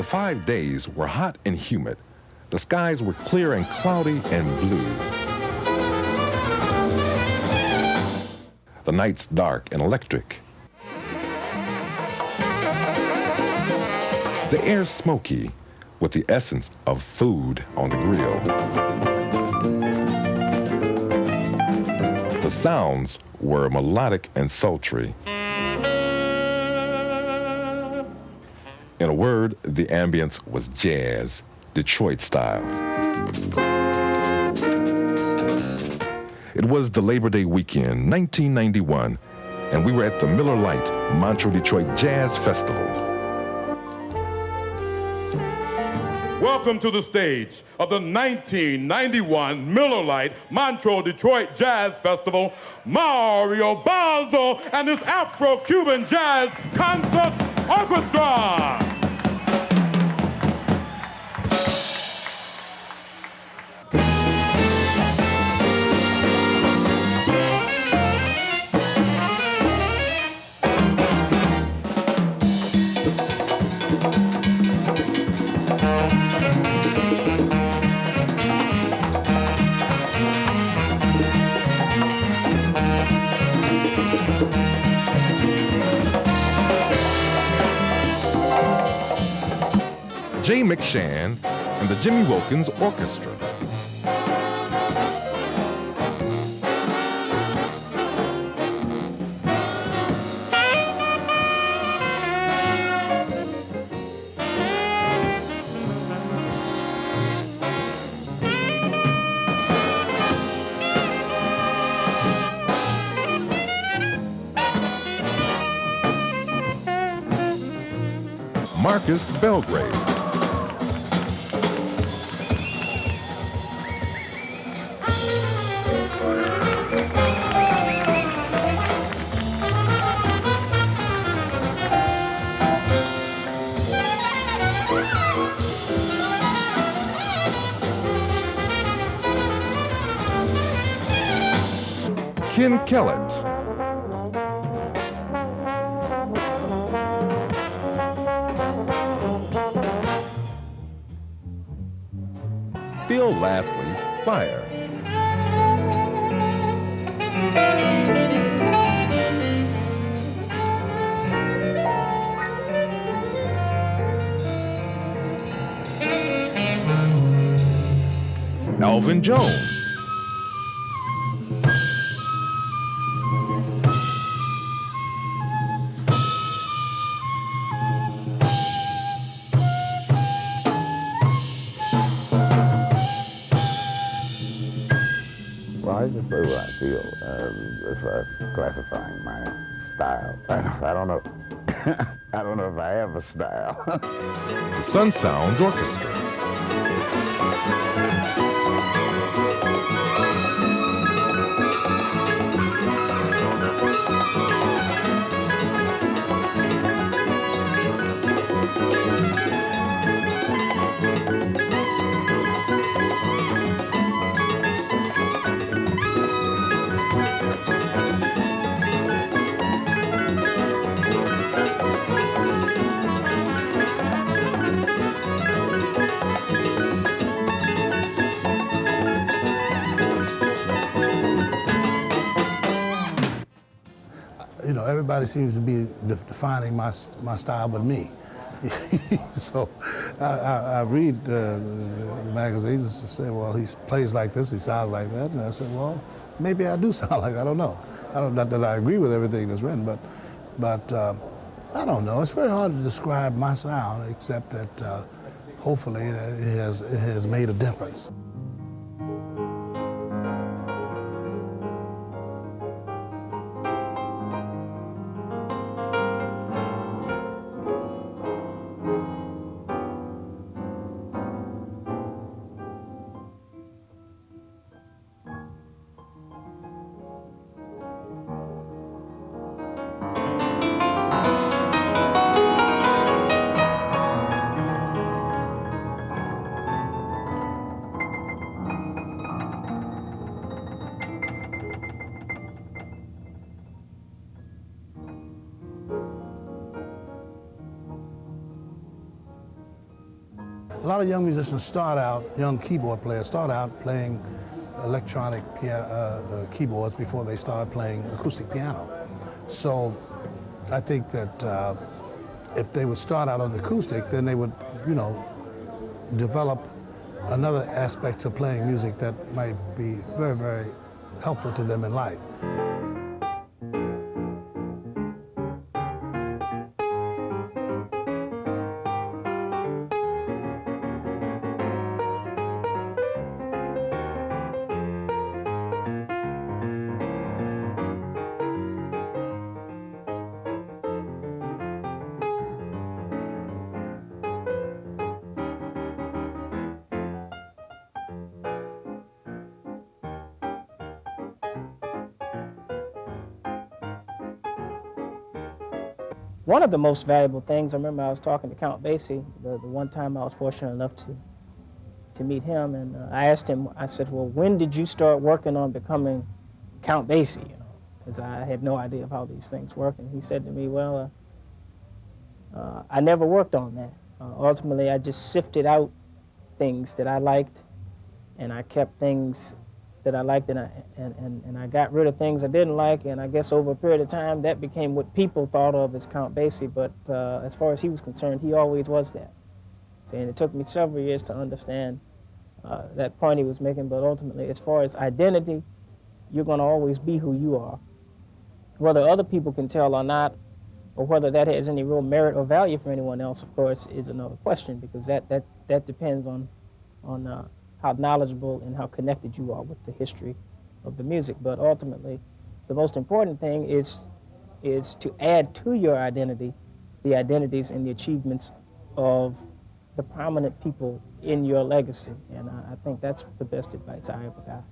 5 days were hot and humid. The skies were clear and cloudy and blue. The nights dark and electric. The air smoky with the essence of food on the grill. The sounds were melodic and sultry. In a word, the ambience was jazz, Detroit style. It was the Labor Day weekend, 1991, and we were at the Miller Lite Montreux Detroit Jazz Festival. Welcome to the stage of the 1991 Miller Lite Montreux Detroit Jazz Festival, Mario Basel and his Afro-Cuban Jazz Concert Orchestra. Jay McShann and the Jimmy Wilkins Orchestra. Marcus Belgrade. Ken Kellett. Bill Lasley's Fire. Alvin Jones. I just play what I feel as far as classifying my style. I don't know. I don't know if I have a style. The Sun Sounds Orchestra. You know, everybody seems to be defining my style but me. So I read the magazines and say, well, he plays like this, he sounds like that. And I said, well, maybe I do sound like that. I don't know. Not that I agree with everything that's written, but I don't know. It's very hard to describe my sound, except that hopefully it has made a difference. lot of young musicians start out, young keyboard players start out playing electronic keyboards before they start playing acoustic piano. So I think that if they would start out on the acoustic, then they would, you know, develop another aspect to playing music that might be very, very helpful to them in life. One of the most valuable things, I remember I was talking to Count Basie, the one time I was fortunate enough to meet him, and I asked him, I said, well, when did you start working on becoming Count Basie, you know, because I had no idea of how these things work, and he said to me, well, I never worked on that. Ultimately, I just sifted out things that I liked, and I kept things that I liked, and I got rid of things I didn't like, and I guess over a period of time, that became what people thought of as Count Basie, but as far as he was concerned, he always was that. So, and it took me several years to understand that point he was making, but ultimately, as far as identity, you're going to always be who you are. Whether other people can tell or not, or whether that has any real merit or value for anyone else, of course, is another question, because that depends on how knowledgeable and how connected you are with the history of the music. But ultimately, the most important thing is to add to your identity the identities and the achievements of the prominent people in your legacy. And I think that's the best advice I ever got.